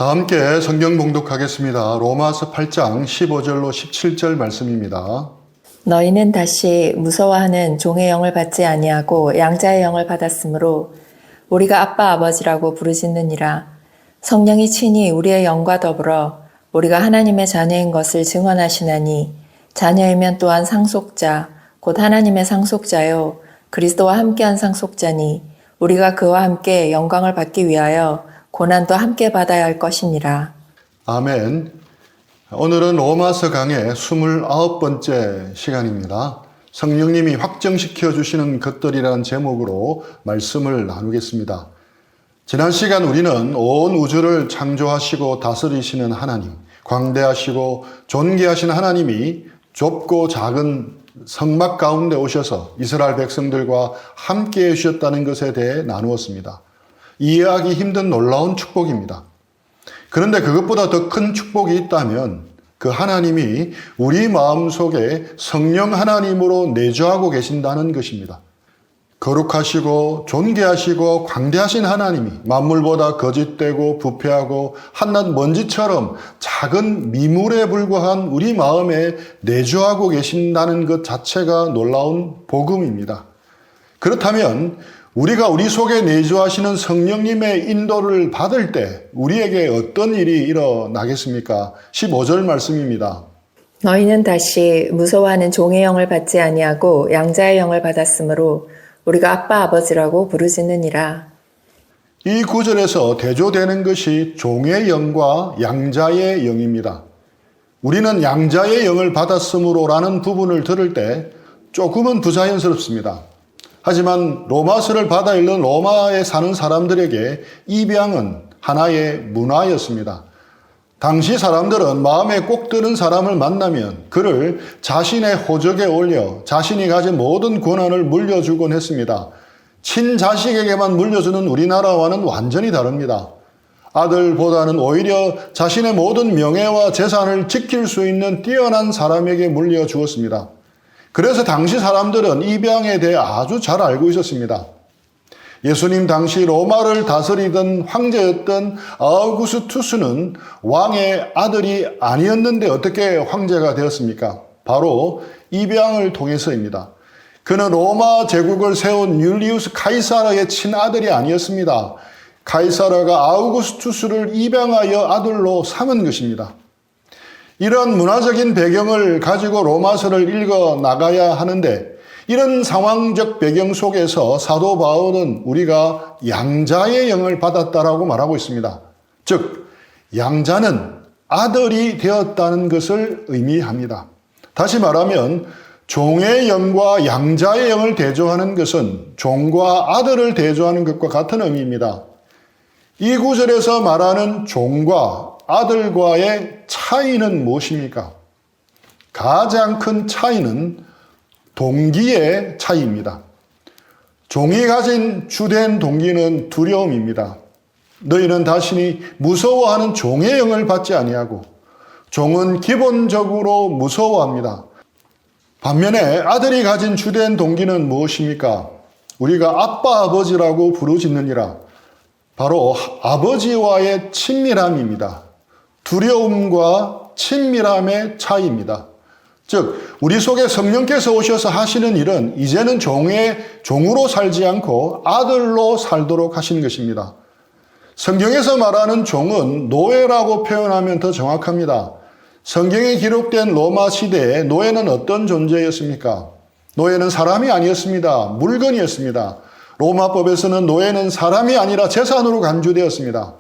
다 함께 성경 봉독하겠습니다. 로마서 8장 15절로 17절 말씀입니다. 너희는 다시 무서워하는 종의 영을 받지 아니하고 양자의 영을 받았으므로 우리가 아빠 아버지라고 부르짖느니라. 성령이 친히 우리의 영과 더불어 우리가 하나님의 자녀인 것을 증언하시나니 자녀이면 또한 상속자 곧 하나님의 상속자요 그리스도와 함께한 상속자니 우리가 그와 함께 영광을 받기 위하여 고난도 함께 받아야 할 것이니라. 아멘. 오늘은 로마서 강의 29번째 시간입니다. 성령님이 확정시켜 주시는 것들이라는 제목으로 말씀을 나누겠습니다. 지난 시간 우리는 온 우주를 창조하시고 다스리시는 하나님, 광대하시고 존귀하신 하나님이 좁고 작은 성막 가운데 오셔서 이스라엘 백성들과 함께 해주셨다는 것에 대해 나누었습니다. 이해하기 힘든 놀라운 축복입니다. 그런데 그것보다 더 큰 축복이 있다면 그 하나님이 우리 마음속에 성령 하나님으로 내주하고 계신다는 것입니다. 거룩하시고 존귀하시고 광대하신 하나님이 만물보다 거짓되고 부패하고 한낱 먼지처럼 작은 미물에 불과한 우리 마음에 내주하고 계신다는 것 자체가 놀라운 복음입니다. 그렇다면 우리가 우리 속에 내주하시는 성령님의 인도를 받을 때 우리에게 어떤 일이 일어나겠습니까? 15절 말씀입니다. 너희는 다시 무서워하는 종의 영을 받지 아니하고 양자의 영을 받았으므로 우리가 아빠 아버지라고 부르짖느니라. 이 구절에서 대조되는 것이 종의 영과 양자의 영입니다. 우리는 양자의 영을 받았으므로라는 부분을 들을 때 조금은 부자연스럽습니다. 하지만 로마서를 받아 읽는 로마에 사는 사람들에게 입양은 하나의 문화였습니다. 당시 사람들은 마음에 꼭 드는 사람을 만나면 그를 자신의 호적에 올려 자신이 가진 모든 권한을 물려주곤 했습니다. 친자식에게만 물려주는 우리나라와는 완전히 다릅니다. 아들보다는 오히려 자신의 모든 명예와 재산을 지킬 수 있는 뛰어난 사람에게 물려주었습니다. 그래서 당시 사람들은 입양에 대해 아주 잘 알고 있었습니다. 예수님 당시 로마를 다스리던 황제였던 아우구스투스는 왕의 아들이 아니었는데 어떻게 황제가 되었습니까? 바로 입양을 통해서입니다. 그는 로마 제국을 세운 율리우스 카이사르의 친아들이 아니었습니다. 카이사르가 아우구스투스를 입양하여 아들로 삼은 것입니다. 이런 문화적인 배경을 가지고 로마서를 읽어 나가야 하는데 이런 상황적 배경 속에서 사도 바울은 우리가 양자의 영을 받았다라고 말하고 있습니다. 즉 양자는 아들이 되었다는 것을 의미합니다. 다시 말하면 종의 영과 양자의 영을 대조하는 것은 종과 아들을 대조하는 것과 같은 의미입니다. 이 구절에서 말하는 종과 아들과의 차이는 무엇입니까? 가장 큰 차이는 동기의 차이입니다. 종이 가진 주된 동기는 두려움입니다. 너희는 다시니 무서워하는 종의 영을 받지 아니하고 종은 기본적으로 무서워합니다. 반면에 아들이 가진 주된 동기는 무엇입니까? 우리가 아빠 아버지라고 부르짖느니라. 바로 아버지와의 친밀함입니다. 두려움과 친밀함의 차이입니다. 즉 우리 속에 성령께서 오셔서 하시는 일은 이제는 종으로 살지 않고 아들로 살도록 하신 것입니다. 성경에서 말하는 종은 노예라고 표현하면 더 정확합니다. 성경에 기록된 로마 시대에 노예는 어떤 존재였습니까? 노예는 사람이 아니었습니다. 물건이었습니다. 로마법에서는 노예는 사람이 아니라 재산으로 간주되었습니다.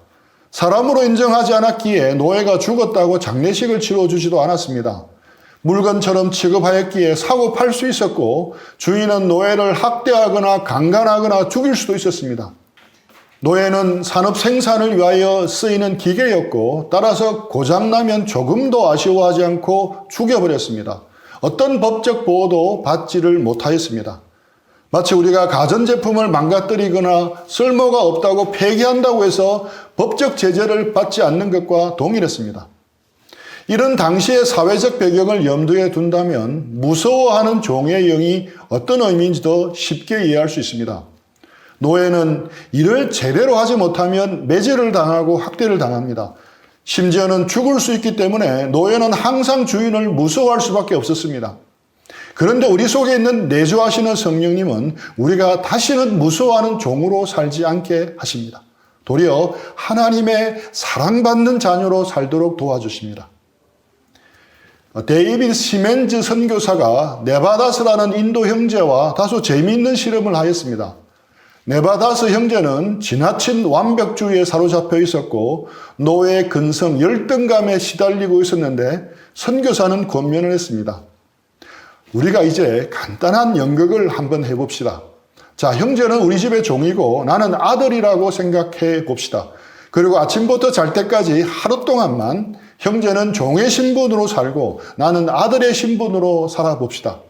사람으로 인정하지 않았기에 노예가 죽었다고 장례식을 치러주지도 않았습니다. 물건처럼 취급하였기에 사고 팔 수 있었고 주인은 노예를 학대하거나 강간하거나 죽일 수도 있었습니다. 노예는 산업 생산을 위하여 쓰이는 기계였고 따라서 고장나면 조금도 아쉬워하지 않고 죽여버렸습니다. 어떤 법적 보호도 받지를 못하였습니다. 마치 우리가 가전제품을 망가뜨리거나 쓸모가 없다고 폐기한다고 해서 법적 제재를 받지 않는 것과 동일했습니다. 이런 당시의 사회적 배경을 염두에 둔다면 무서워하는 종의 영이 어떤 의미인지도 쉽게 이해할 수 있습니다. 노예는 일을 제대로 하지 못하면 매질을 당하고 학대를 당합니다. 심지어는 죽을 수 있기 때문에 노예는 항상 주인을 무서워할 수밖에 없었습니다. 그런데 우리 속에 있는 내주하시는 성령님은 우리가 다시는 무서워하는 종으로 살지 않게 하십니다. 도리어 하나님의 사랑받는 자녀로 살도록 도와주십니다. 데이비드 시멘즈 선교사가 네바다스라는 인도 형제와 다소 재미있는 실험을 하였습니다. 네바다스 형제는 지나친 완벽주의에 사로잡혀 있었고 노예의 근성, 열등감에 시달리고 있었는데 선교사는 권면을 했습니다. 우리가 이제 간단한 연극을 한번 해봅시다. 자, 형제는 우리 집의 종이고 나는 아들이라고 생각해 봅시다. 그리고 아침부터 잘 때까지 하루 동안만 형제는 종의 신분으로 살고 나는 아들의 신분으로 살아봅시다.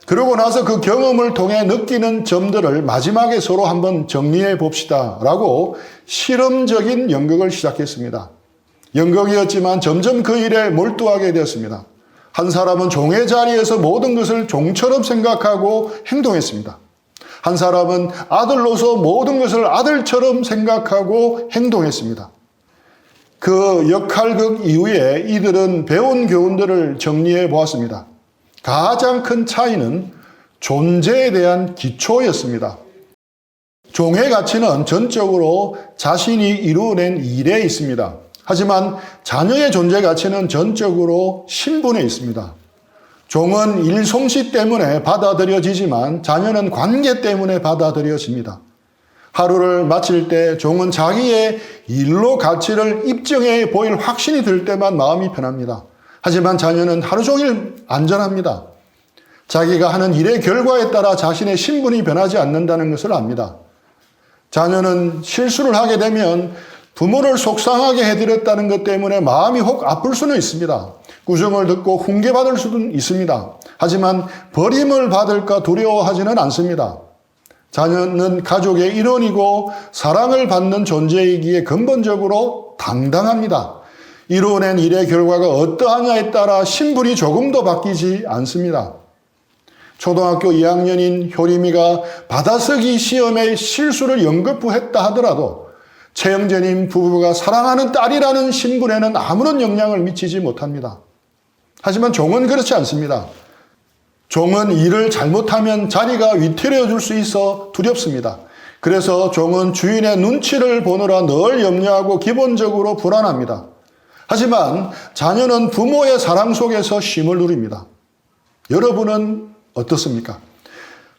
그러고 나서 그 경험을 통해 느끼는 점들을 마지막에 서로 한번 정리해 봅시다 라고 실험적인 연극을 시작했습니다. 연극이었지만 점점 그 일에 몰두하게 되었습니다. 한 사람은 종의 자리에서 모든 것을 종처럼 생각하고 행동했습니다. 한 사람은 아들로서 모든 것을 아들처럼 생각하고 행동했습니다. 그 역할극 이후에 이들은 배운 교훈들을 정리해 보았습니다. 가장 큰 차이는 존재에 대한 기초였습니다. 종의 가치는 전적으로 자신이 이루어낸 일에 있습니다. 하지만 자녀의 존재 가치는 전적으로 신분에 있습니다. 종은 일 솜씨 때문에 받아들여지지만 자녀는 관계 때문에 받아들여집니다. 하루를 마칠 때 종은 자기의 일로 가치를 입증해 보일 확신이 들 때만 마음이 편합니다. 하지만 자녀는 하루 종일 안전합니다. 자기가 하는 일의 결과에 따라 자신의 신분이 변하지 않는다는 것을 압니다. 자녀는 실수를 하게 되면 부모를 속상하게 해드렸다는 것 때문에 마음이 혹 아플 수는 있습니다. 꾸중을 듣고 훈계받을 수도 있습니다. 하지만 버림을 받을까 두려워하지는 않습니다. 자녀는 가족의 일원이고 사랑을 받는 존재이기에 근본적으로 당당합니다. 이루어낸 일의 결과가 어떠하냐에 따라 신분이 조금도 바뀌지 않습니다. 초등학교 2학년인 효림이가 받아쓰기 시험에 실수를 연거푸했다 하더라도 최영재님 부부가 사랑하는 딸이라는 신분에는 아무런 영향을 미치지 못합니다. 하지만 종은 그렇지 않습니다. 종은 일을 잘못하면 자리가 위태로워질 수 있어 두렵습니다. 그래서 종은 주인의 눈치를 보느라 늘 염려하고 기본적으로 불안합니다. 하지만 자녀는 부모의 사랑 속에서 쉼을 누립니다. 여러분은 어떻습니까?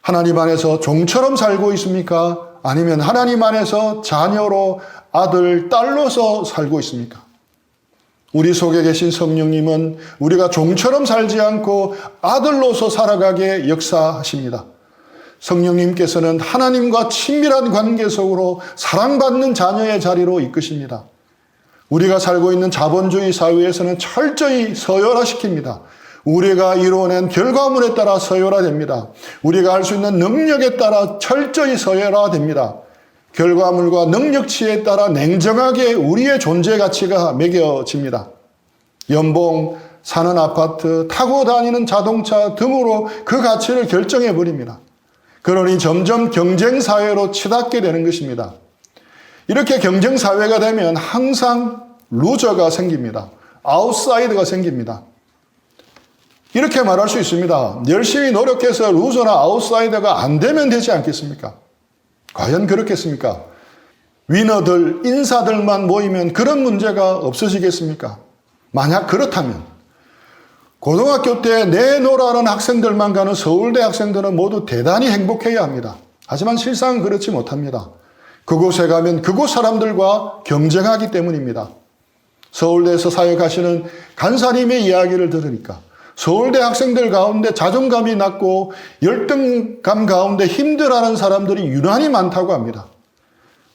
하나님 안에서 종처럼 살고 있습니까? 아니면 하나님 안에서 자녀로 아들, 딸로서 살고 있습니까? 우리 속에 계신 성령님은 우리가 종처럼 살지 않고 아들로서 살아가게 역사하십니다. 성령님께서는 하나님과 친밀한 관계 속으로 사랑받는 자녀의 자리로 이끄십니다. 우리가 살고 있는 자본주의 사회에서는 철저히 서열화시킵니다. 우리가 이루어낸 결과물에 따라 서열화됩니다. 우리가 할 수 있는 능력에 따라 철저히 서열화됩니다. 결과물과 능력치에 따라 냉정하게 우리의 존재 가치가 매겨집니다. 연봉, 사는 아파트, 타고 다니는 자동차 등으로 그 가치를 결정해버립니다. 그러니 점점 경쟁사회로 치닫게 되는 것입니다. 이렇게 경쟁사회가 되면 항상 루저가 생깁니다. 아웃사이더가 생깁니다. 이렇게 말할 수 있습니다. 열심히 노력해서 루저나 아웃사이더가 안 되면 되지 않겠습니까? 과연 그렇겠습니까? 위너들, 인사들만 모이면 그런 문제가 없어지겠습니까? 만약 그렇다면 고등학교 때 내노라는 학생들만 가는 서울대 학생들은 모두 대단히 행복해야 합니다. 하지만 실상은 그렇지 못합니다. 그곳에 가면 그곳 사람들과 경쟁하기 때문입니다. 서울대에서 사역하시는 간사님의 이야기를 들으니까 서울대 학생들 가운데 자존감이 낮고 열등감 가운데 힘들어하는 사람들이 유난히 많다고 합니다.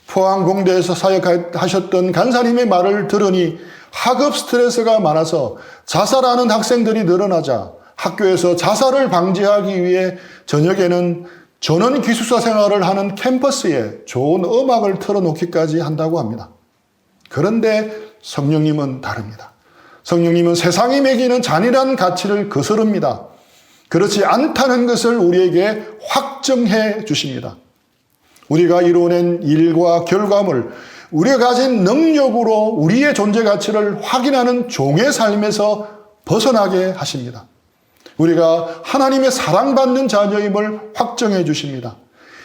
포항공대에서 사역하셨던 간사님의 말을 들으니 학업 스트레스가 많아서 자살하는 학생들이 늘어나자 학교에서 자살을 방지하기 위해 저녁에는 전원 기숙사 생활을 하는 캠퍼스에 좋은 음악을 틀어놓기까지 한다고 합니다. 그런데 성령님은 다릅니다. 성령님은 세상이 매기는 잔인한 가치를 거스릅니다. 그렇지 않다는 것을 우리에게 확정해 주십니다. 우리가 이루어낸 일과 결과물, 우리가 가진 능력으로 우리의 존재 가치를 확인하는 종의 삶에서 벗어나게 하십니다. 우리가 하나님의 사랑받는 자녀임을 확정해 주십니다.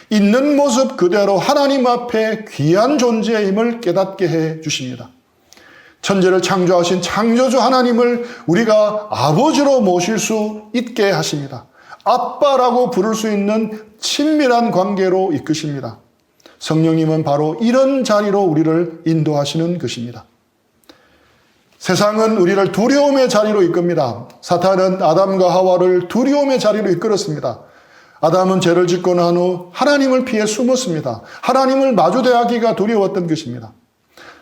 있는 모습 그대로 하나님 앞에 귀한 존재임을 깨닫게 해 주십니다. 천지를 창조하신 창조주 하나님을 우리가 아버지로 모실 수 있게 하십니다. 아빠라고 부를 수 있는 친밀한 관계로 이끄십니다. 성령님은 바로 이런 자리로 우리를 인도하시는 것입니다. 세상은 우리를 두려움의 자리로 이끕니다. 사탄은 아담과 하와를 두려움의 자리로 이끌었습니다. 아담은 죄를 짓고 난 후 하나님을 피해 숨었습니다. 하나님을 마주대하기가 두려웠던 것입니다.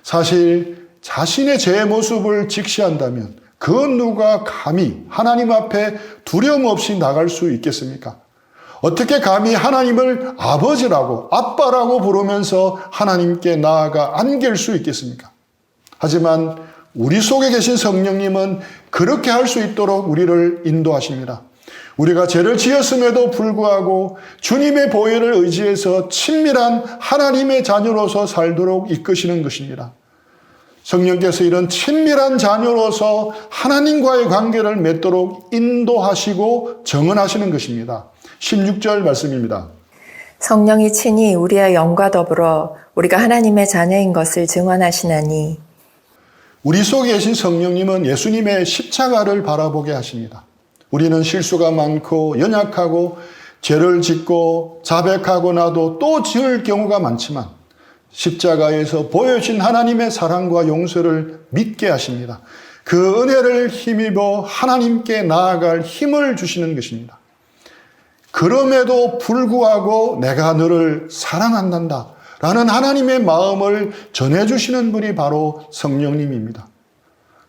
사실 자신의 죄의 모습을 직시한다면 그 누가 감히 하나님 앞에 두려움 없이 나갈 수 있겠습니까? 어떻게 감히 하나님을 아버지라고 아빠라고 부르면서 하나님께 나아가 안길 수 있겠습니까? 하지만 우리 속에 계신 성령님은 그렇게 할 수 있도록 우리를 인도하십니다. 우리가 죄를 지었음에도 불구하고 주님의 보혈을 의지해서 친밀한 하나님의 자녀로서 살도록 이끄시는 것입니다. 성령께서 이런 친밀한 자녀로서 하나님과의 관계를 맺도록 인도하시고 정언하시는 것입니다. 16절 말씀입니다. 성령이 친히 우리의 영과 더불어 우리가 하나님의 자녀인 것을 증언하시나니. 우리 속에 계신 성령님은 예수님의 십자가를 바라보게 하십니다. 우리는 실수가 많고 연약하고 죄를 짓고 자백하고 나도 또 지을 경우가 많지만 십자가에서 보여주신 하나님의 사랑과 용서를 믿게 하십니다. 그 은혜를 힘입어 하나님께 나아갈 힘을 주시는 것입니다. 그럼에도 불구하고 내가 너를 사랑한단다 라는 하나님의 마음을 전해주시는 분이 바로 성령님입니다.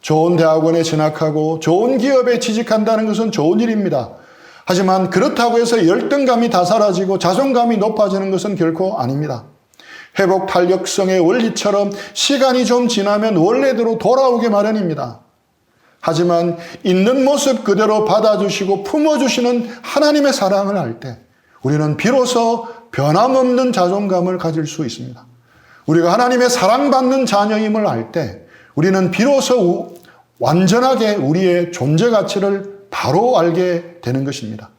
좋은 대학원에 진학하고 좋은 기업에 취직한다는 것은 좋은 일입니다. 하지만 그렇다고 해서 열등감이 다 사라지고 자존감이 높아지는 것은 결코 아닙니다. 회복 탄력성의 원리처럼 시간이 좀 지나면 원래대로 돌아오게 마련입니다. 하지만 있는 모습 그대로 받아주시고 품어주시는 하나님의 사랑을 알 때 우리는 비로소 변함없는 자존감을 가질 수 있습니다. 우리가 하나님의 사랑받는 자녀임을 알 때 우리는 비로소 완전하게 우리의 존재 가치를 바로 알게 되는 것입니다.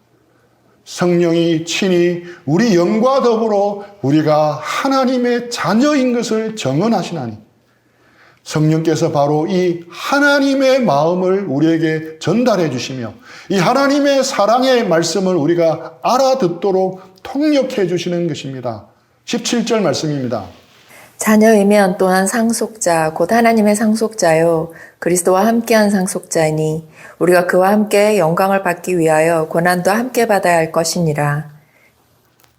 성령이 친히 우리 영과 더불어 우리가 하나님의 자녀인 것을 정언하시나니 성령께서 바로 이 하나님의 마음을 우리에게 전달해 주시며 이 하나님의 사랑의 말씀을 우리가 알아듣도록 통역해 주시는 것입니다. 17절 말씀입니다. 자녀이면 또한 상속자 곧 하나님의 상속자요 그리스도와 함께한 상속자이니 우리가 그와 함께 영광을 받기 위하여 고난도 함께 받아야 할 것이니라.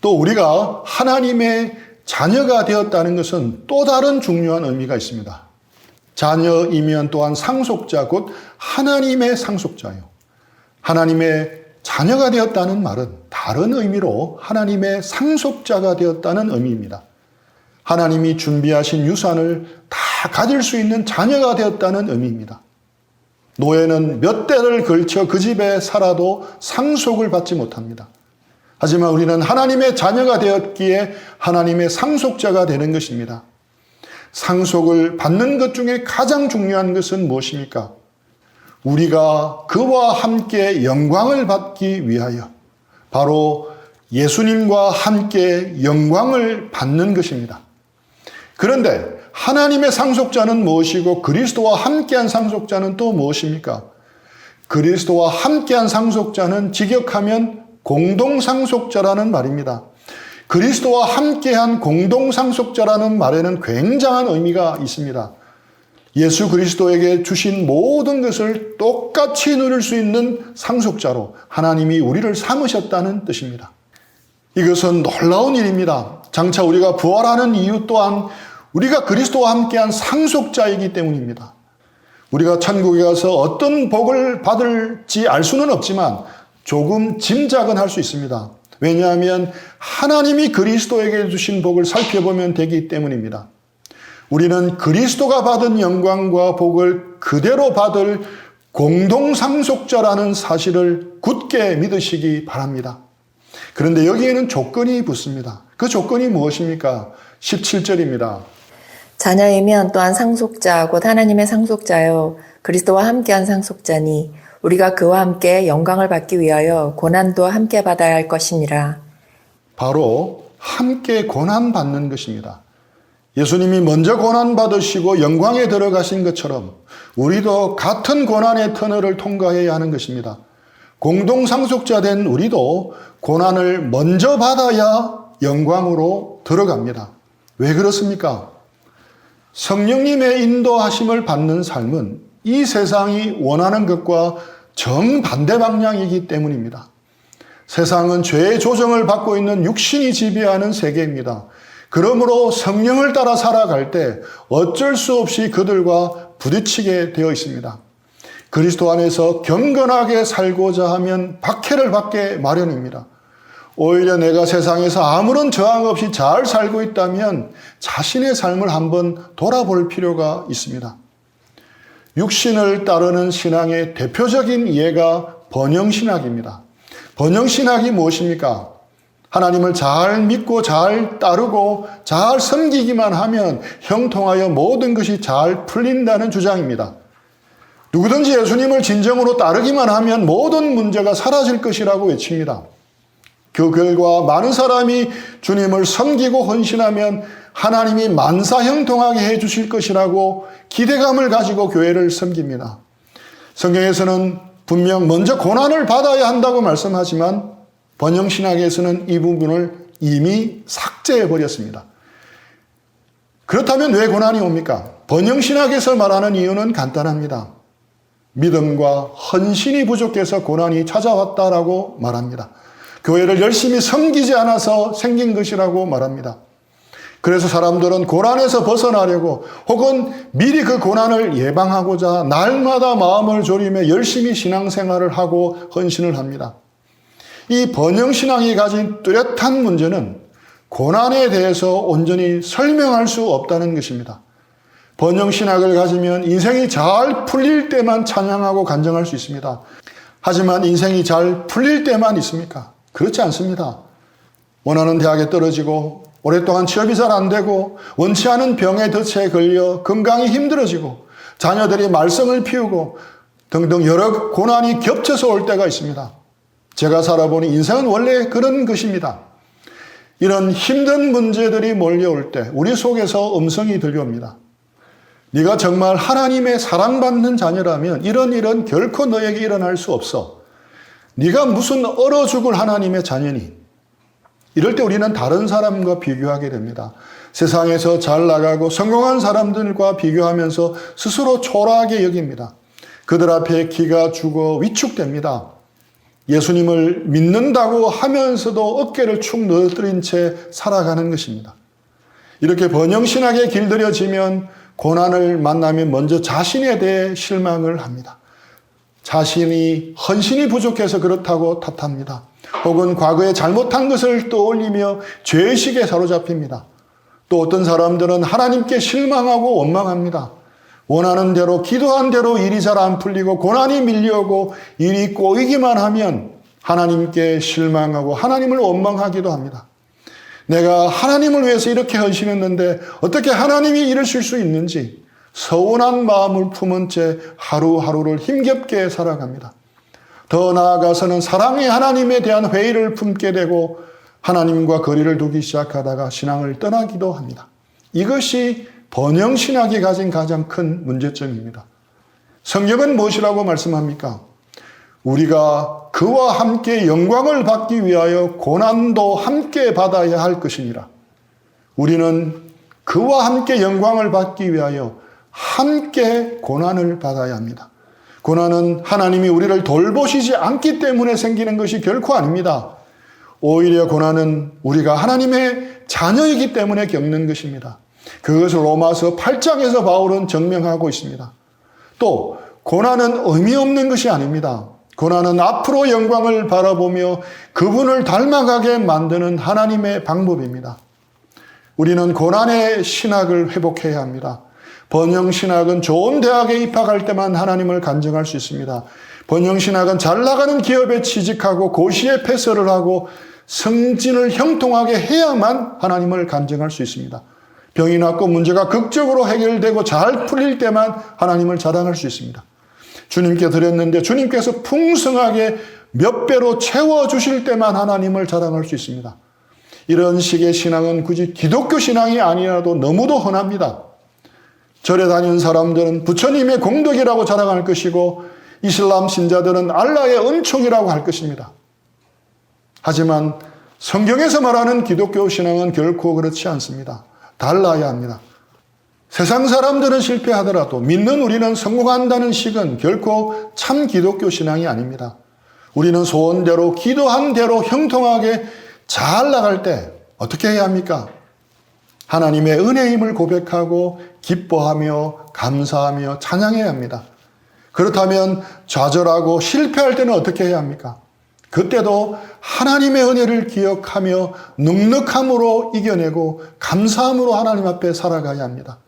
또 우리가 하나님의 자녀가 되었다는 것은 또 다른 중요한 의미가 있습니다. 자녀이면 또한 상속자 곧 하나님의 상속자요. 하나님의 자녀가 되었다는 말은 다른 의미로 하나님의 상속자가 되었다는 의미입니다. 하나님이 준비하신 유산을 다 가질 수 있는 자녀가 되었다는 의미입니다. 노예는 몇 대를 걸쳐 그 집에 살아도 상속을 받지 못합니다. 하지만 우리는 하나님의 자녀가 되었기에 하나님의 상속자가 되는 것입니다. 상속을 받는 것 중에 가장 중요한 것은 무엇입니까? 우리가 그와 함께 영광을 받기 위하여 바로 예수님과 함께 영광을 받는 것입니다. 그런데 하나님의 상속자는 무엇이고 그리스도와 함께한 상속자는 또 무엇입니까? 그리스도와 함께한 상속자는 직역하면 공동상속자라는 말입니다. 그리스도와 함께한 공동상속자라는 말에는 굉장한 의미가 있습니다. 예수 그리스도에게 주신 모든 것을 똑같이 누릴 수 있는 상속자로 하나님이 우리를 삼으셨다는 뜻입니다. 이것은 놀라운 일입니다. 장차 우리가 부활하는 이유 또한 우리가 그리스도와 함께한 상속자이기 때문입니다. 우리가 천국에 가서 어떤 복을 받을지 알 수는 없지만 조금 짐작은 할 수 있습니다. 왜냐하면 하나님이 그리스도에게 주신 복을 살펴보면 되기 때문입니다. 우리는 그리스도가 받은 영광과 복을 그대로 받을 공동상속자라는 사실을 굳게 믿으시기 바랍니다. 그런데 여기에는 조건이 붙습니다. 그 조건이 무엇입니까? 17절입니다. 자녀이면 또한 상속자 곧 하나님의 상속자요 그리스도와 함께한 상속자니 우리가 그와 함께 영광을 받기 위하여 고난도 함께 받아야 할 것이니라. 바로 함께 고난받는 것입니다. 예수님이 먼저 고난받으시고 영광에 들어가신 것처럼 우리도 같은 고난의 터널을 통과해야 하는 것입니다. 공동상속자 된 우리도 고난을 먼저 받아야 영광으로 들어갑니다. 왜 그렇습니까? 성령님의 인도하심을 받는 삶은 이 세상이 원하는 것과 정반대 방향이기 때문입니다. 세상은 죄의 조정을 받고 있는 육신이 지배하는 세계입니다. 그러므로 성령을 따라 살아갈 때 어쩔 수 없이 그들과 부딪히게 되어 있습니다. 그리스도 안에서 경건하게 살고자 하면 박해를 받게 마련입니다. 오히려 내가 세상에서 아무런 저항 없이 잘 살고 있다면 자신의 삶을 한번 돌아볼 필요가 있습니다. 육신을 따르는 신앙의 대표적인 예가 번영신학입니다. 번영신학이 무엇입니까? 하나님을 잘 믿고 잘 따르고 잘 섬기기만 하면 형통하여 모든 것이 잘 풀린다는 주장입니다. 누구든지 예수님을 진정으로 따르기만 하면 모든 문제가 사라질 것이라고 외칩니다. 그 결과 많은 사람이 주님을 섬기고 헌신하면 하나님이 만사형통하게 해주실 것이라고 기대감을 가지고 교회를 섬깁니다. 성경에서는 분명 먼저 고난을 받아야 한다고 말씀하지만 번영신학에서는 이 부분을 이미 삭제해버렸습니다. 그렇다면 왜 고난이 옵니까? 번영신학에서 말하는 이유는 간단합니다. 믿음과 헌신이 부족해서 고난이 찾아왔다라고 말합니다. 교회를 열심히 섬기지 않아서 생긴 것이라고 말합니다. 그래서 사람들은 고난에서 벗어나려고 혹은 미리 그 고난을 예방하고자 날마다 마음을 졸이며 열심히 신앙생활을 하고 헌신을 합니다. 이 번영신앙이 가진 뚜렷한 문제는 고난에 대해서 온전히 설명할 수 없다는 것입니다. 번영신학을 가지면 인생이 잘 풀릴 때만 찬양하고 간증할 수 있습니다. 하지만 인생이 잘 풀릴 때만 있습니까? 그렇지 않습니다. 원하는 대학에 떨어지고 오랫동안 취업이 잘 안 되고 원치 않은 병에 덫에 걸려 건강이 힘들어지고 자녀들이 말썽을 피우고 등등 여러 고난이 겹쳐서 올 때가 있습니다. 제가 살아보니 인생은 원래 그런 것입니다. 이런 힘든 문제들이 몰려올 때 우리 속에서 음성이 들려옵니다. 네가 정말 하나님의 사랑받는 자녀라면 이런 결코 너에게 일어날 수 없어. 네가 무슨 얼어 죽을 하나님의 자녀니? 이럴 때 우리는 다른 사람과 비교하게 됩니다. 세상에서 잘 나가고 성공한 사람들과 비교하면서 스스로 초라하게 여깁니다. 그들 앞에 기가 죽어 위축됩니다. 예수님을 믿는다고 하면서도 어깨를 축 늘어뜨린 채 살아가는 것입니다. 이렇게 번영신학에 길들여지면 고난을 만나면 먼저 자신에 대해 실망을 합니다. 자신이 헌신이 부족해서 그렇다고 탓합니다. 혹은 과거에 잘못한 것을 떠올리며 죄의식에 사로잡힙니다. 또 어떤 사람들은 하나님께 실망하고 원망합니다. 원하는 대로 기도한 대로 일이 잘 안 풀리고 고난이 밀려오고 일이 꼬이기만 하면 하나님께 실망하고 하나님을 원망하기도 합니다. 내가 하나님을 위해서 이렇게 헌신했는데 어떻게 하나님이 이러실 수 있는지 서운한 마음을 품은 채 하루하루를 힘겹게 살아갑니다. 더 나아가서는 사랑의 하나님에 대한 회의를 품게 되고 하나님과 거리를 두기 시작하다가 신앙을 떠나기도 합니다. 이것이 번영신학이 가진 가장 큰 문제점입니다. 성경은 무엇이라고 말씀합니까? 우리가 그와 함께 영광을 받기 위하여 고난도 함께 받아야 할 것이니라. 우리는 그와 함께 영광을 받기 위하여 함께 고난을 받아야 합니다. 고난은 하나님이 우리를 돌보시지 않기 때문에 생기는 것이 결코 아닙니다. 오히려 고난은 우리가 하나님의 자녀이기 때문에 겪는 것입니다. 그것을 로마서 8장에서 바울은 증명하고 있습니다. 또 고난은 의미 없는 것이 아닙니다. 고난은 앞으로 영광을 바라보며 그분을 닮아가게 만드는 하나님의 방법입니다. 우리는 고난의 신학을 회복해야 합니다. 번영신학은 좋은 대학에 입학할 때만 하나님을 간증할 수 있습니다. 번영신학은 잘 나가는 기업에 취직하고 고시에 패스를 하고 승진을 형통하게 해야만 하나님을 간증할 수 있습니다. 병이 낫고 문제가 극적으로 해결되고 잘 풀릴 때만 하나님을 자랑할 수 있습니다. 주님께 드렸는데 주님께서 풍성하게 몇 배로 채워주실 때만 하나님을 자랑할 수 있습니다. 이런 식의 신앙은 굳이 기독교 신앙이 아니라도 너무도 흔합니다. 절에 다니는 사람들은 부처님의 공덕이라고 자랑할 것이고 이슬람 신자들은 알라의 은총이라고 할 것입니다. 하지만 성경에서 말하는 기독교 신앙은 결코 그렇지 않습니다. 달라야 합니다. 세상 사람들은 실패하더라도 믿는 우리는 성공한다는 식은 결코 참 기독교 신앙이 아닙니다. 우리는 소원대로 기도한 대로 형통하게 잘 나갈 때 어떻게 해야 합니까? 하나님의 은혜임을 고백하고 기뻐하며 감사하며 찬양해야 합니다. 그렇다면 좌절하고 실패할 때는 어떻게 해야 합니까? 그때도 하나님의 은혜를 기억하며 넉넉함으로 이겨내고 감사함으로 하나님 앞에 살아가야 합니다.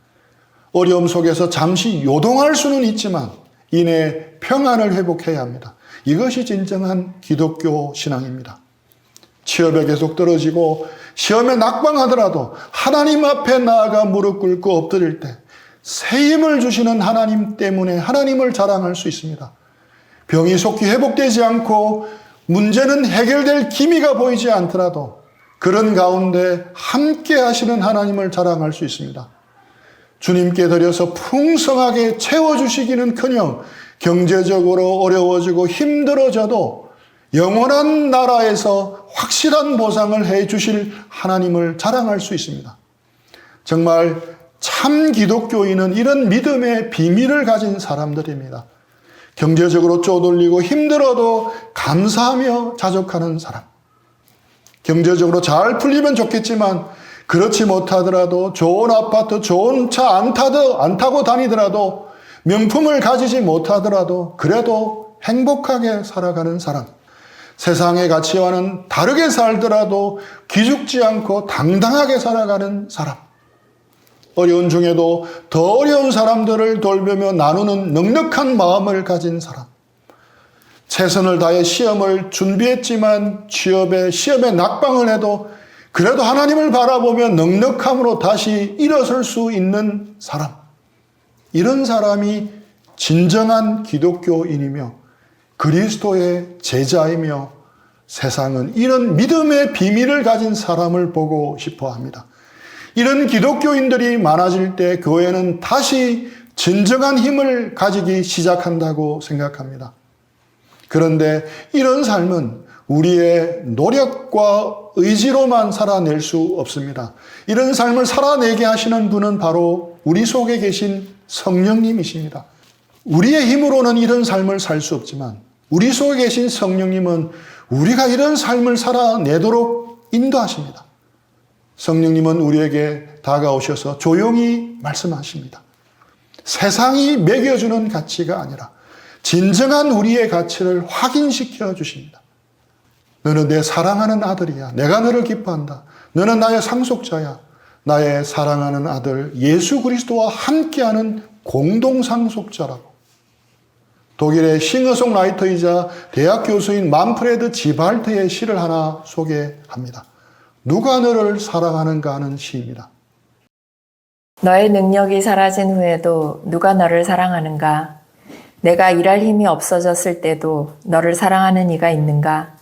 어려움 속에서 잠시 요동할 수는 있지만 이내 평안을 회복해야 합니다. 이것이 진정한 기독교 신앙입니다. 취업에 계속 떨어지고 시험에 낙방하더라도 하나님 앞에 나아가 무릎 꿇고 엎드릴 때 새 힘을 주시는 하나님 때문에 하나님을 자랑할 수 있습니다. 병이 속히 회복되지 않고 문제는 해결될 기미가 보이지 않더라도 그런 가운데 함께 하시는 하나님을 자랑할 수 있습니다. 주님께 드려서 풍성하게 채워주시기는커녕 경제적으로 어려워지고 힘들어져도 영원한 나라에서 확실한 보상을 해주실 하나님을 자랑할 수 있습니다. 정말 참 기독교인은 이런 믿음의 비밀을 가진 사람들입니다. 경제적으로 쪼들리고 힘들어도 감사하며 자족하는 사람. 경제적으로 잘 풀리면 좋겠지만 그렇지 못하더라도 좋은 아파트, 좋은 차 안 타고 다니더라도 명품을 가지지 못하더라도 그래도 행복하게 살아가는 사람. 세상의 가치와는 다르게 살더라도 기죽지 않고 당당하게 살아가는 사람. 어려운 중에도 더 어려운 사람들을 돌보며 나누는 넉넉한 마음을 가진 사람. 최선을 다해 시험을 준비했지만 시험에 낙방을 해도 그래도 하나님을 바라보며 넉넉함으로 다시 일어설 수 있는 사람. 이런 사람이 진정한 기독교인이며 그리스도의 제자이며 세상은 이런 믿음의 비밀을 가진 사람을 보고 싶어 합니다. 이런 기독교인들이 많아질 때 교회는 다시 진정한 힘을 가지기 시작한다고 생각합니다. 그런데 이런 삶은 우리의 노력과 의지로만 살아낼 수 없습니다. 이런 삶을 살아내게 하시는 분은 바로 우리 속에 계신 성령님이십니다. 우리의 힘으로는 이런 삶을 살 수 없지만 우리 속에 계신 성령님은 우리가 이런 삶을 살아내도록 인도하십니다. 성령님은 우리에게 다가오셔서 조용히 말씀하십니다. 세상이 매겨주는 가치가 아니라 진정한 우리의 가치를 확인시켜 주십니다. 너는 내 사랑하는 아들이야. 내가 너를 기뻐한다. 너는 나의 상속자야. 나의 사랑하는 아들 예수 그리스도와 함께하는 공동상속자라고. 독일의 싱어송라이터이자 대학 교수인 만프레드 지발트의 시를 하나 소개합니다. 누가 너를 사랑하는가 하는 시입니다. 너의 능력이 사라진 후에도 누가 너를 사랑하는가? 내가 일할 힘이 없어졌을 때도 너를 사랑하는 이가 있는가?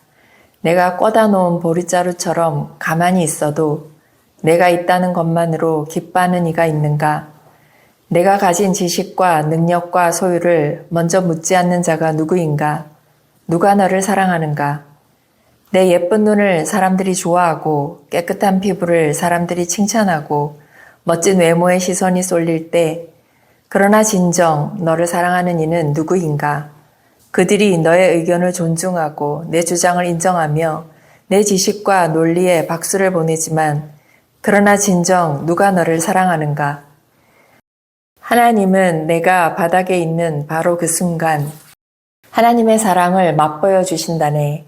내가 꽂아 놓은 보릿자루처럼 가만히 있어도 내가 있다는 것만으로 기뻐하는 이가 있는가? 내가 가진 지식과 능력과 소유를 먼저 묻지 않는 자가 누구인가? 누가 너를 사랑하는가? 내 예쁜 눈을 사람들이 좋아하고 깨끗한 피부를 사람들이 칭찬하고 멋진 외모의 시선이 쏠릴 때 그러나 진정 너를 사랑하는 이는 누구인가? 그들이 너의 의견을 존중하고 내 주장을 인정하며 내 지식과 논리에 박수를 보내지만 그러나 진정 누가 너를 사랑하는가? 하나님은 내가 바닥에 있는 바로 그 순간 하나님의 사랑을 맛보여 주신다네.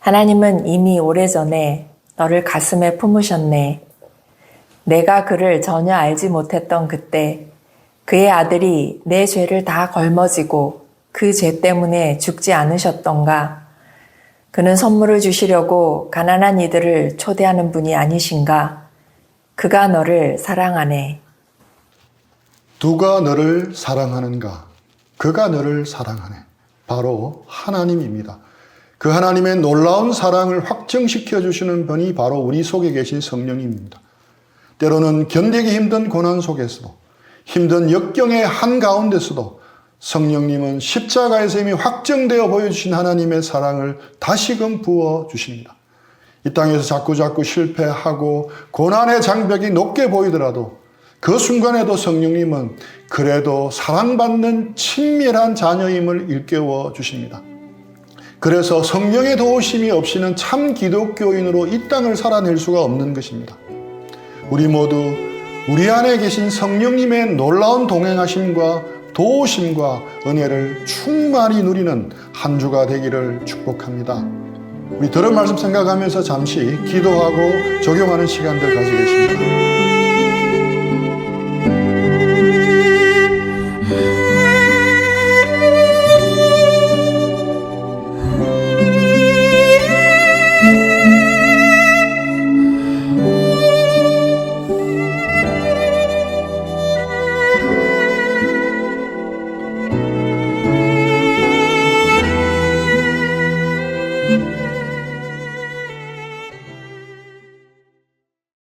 하나님은 이미 오래전에 너를 가슴에 품으셨네. 내가 그를 전혀 알지 못했던 그때 그의 아들이 내 죄를 다 걸머지고 그 죄 때문에 죽지 않으셨던가? 그는 선물을 주시려고 가난한 이들을 초대하는 분이 아니신가? 그가 너를 사랑하네. 누가 너를 사랑하는가? 그가 너를 사랑하네. 바로 하나님입니다. 그 하나님의 놀라운 사랑을 확증시켜 주시는 분이 바로 우리 속에 계신 성령님입니다. 때로는 견디기 힘든 고난 속에서도, 힘든 역경의 한가운데서도 성령님은 십자가에서 이미 확정되어 보여주신 하나님의 사랑을 다시금 부어주십니다. 이 땅에서 자꾸자꾸 실패하고 고난의 장벽이 높게 보이더라도 그 순간에도 성령님은 그래도 사랑받는 친밀한 자녀임을 일깨워 주십니다. 그래서 성령의 도우심이 없이는 참 기독교인으로 이 땅을 살아낼 수가 없는 것입니다. 우리 모두 우리 안에 계신 성령님의 놀라운 동행하심과 도우심과 은혜를 충만히 누리는 한 주가 되기를 축복합니다. 우리 들은 말씀 생각하면서 잠시 기도하고 적용하는 시간들 가지겠습니다.